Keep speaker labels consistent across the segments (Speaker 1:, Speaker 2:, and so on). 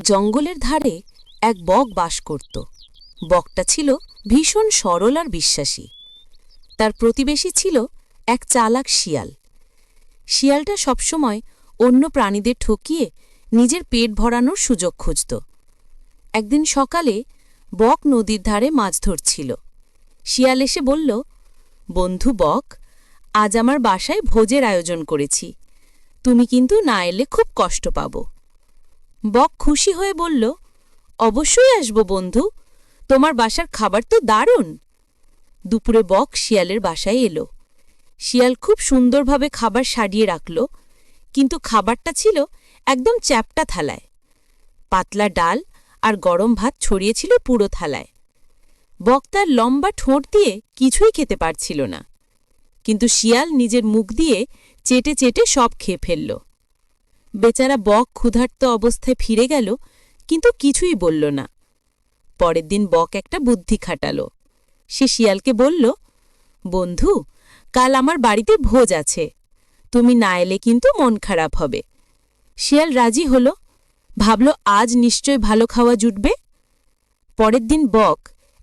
Speaker 1: জঙ্গলের ধারে এক বক বাস করত। বকটা ছিল ভীষণ সরল আর বিশ্বাসী। তার প্রতিবেশী ছিল এক চালাক শিয়াল। শিয়ালটা সবসময় অন্য প্রাণীদের ঠকিয়ে নিজের পেট ভরানোর সুযোগ খুঁজত। একদিন সকালে বক নদীর ধারে মাছ ধরছিল। শিয়াল এসে বলল, বন্ধু বক, আজ আমার বাসায় ভোজের আয়োজন করেছি, তুমি কিন্তু না এলে খুব কষ্ট পাব। বক খুশি হয়ে বলল, অবশ্যই আসব বন্ধু, তোমার বাসার খাবার তো দারুণ। দুপুরে বক শিয়ালের বাসায় এলো। শিয়াল খুব সুন্দরভাবে খাবার সাজিয়ে রাখল, কিন্তু খাবারটা ছিল একদম চ্যাপ্টা থালায়। পাতলা ডাল আর গরম ভাত ছড়িয়েছিল পুরো থালায়। বক তার লম্বা ঠোঁট দিয়ে কিছুই খেতে পারছিল না, কিন্তু শিয়াল নিজের মুখ দিয়ে চেটে চেটে সব খেয়ে ফেলল। বেচারা বক ক্ষুধার্ত অবস্থায় ফিরে গেল, কিন্তু কিছুই বলল না। পরের দিন বক একটা বুদ্ধি খাটাল। সে শিয়ালকে বলল, বন্ধু, কাল আমার বাড়িতে ভোজ আছে, তুমি না এলে কিন্তু মন খারাপ হবে। শিয়াল রাজি হল, ভাবল আজ নিশ্চয় ভালো খাওয়া জুটবে। পরের দিন বক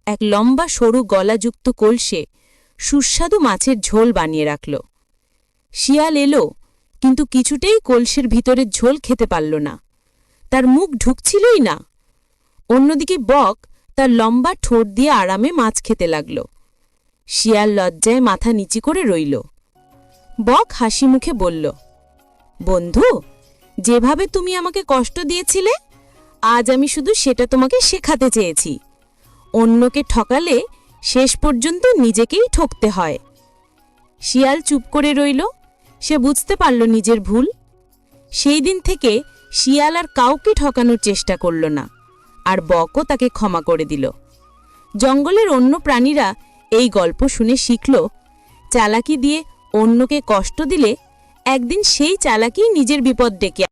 Speaker 1: এক লম্বা সরু গলাযুক্ত কলসে সুস্বাদু মাছের ঝোল বানিয়ে রাখল। শিয়াল এলো, কিন্তু কিছুতেই কলসের ভিতরের ঝোল খেতে পারল না, তার মুখ ঢুকছিলই না। অন্যদিকে বক তার লম্বা ঠোঁট দিয়ে আরামে মাছ খেতে লাগল। শিয়াল লজ্জায় মাথা নিচু করে রইল। বক হাসি মুখে বলল, বন্ধু, যেভাবে তুমি আমাকে কষ্ট দিয়েছিলে, আজ আমি শুধু সেটা তোমাকে শেখাতে চেয়েছি। অন্যকে ঠকালে শেষ পর্যন্ত নিজেকেই ঠকতে হয়। শিয়াল চুপ করে রইল, সে বুঝতে পারল নিজের ভুল। সেই দিন থেকে শিয়াল আর কাউকে ঠকানোর চেষ্টা করল না, আর বকও তাকে ক্ষমা করে দিল। জঙ্গলের অন্য প্রাণীরা এই গল্প শুনে শিখল, চালাকি দিয়ে অন্যকে কষ্ট দিলে একদিন সেই চালাকি নিজের বিপদ ডেকে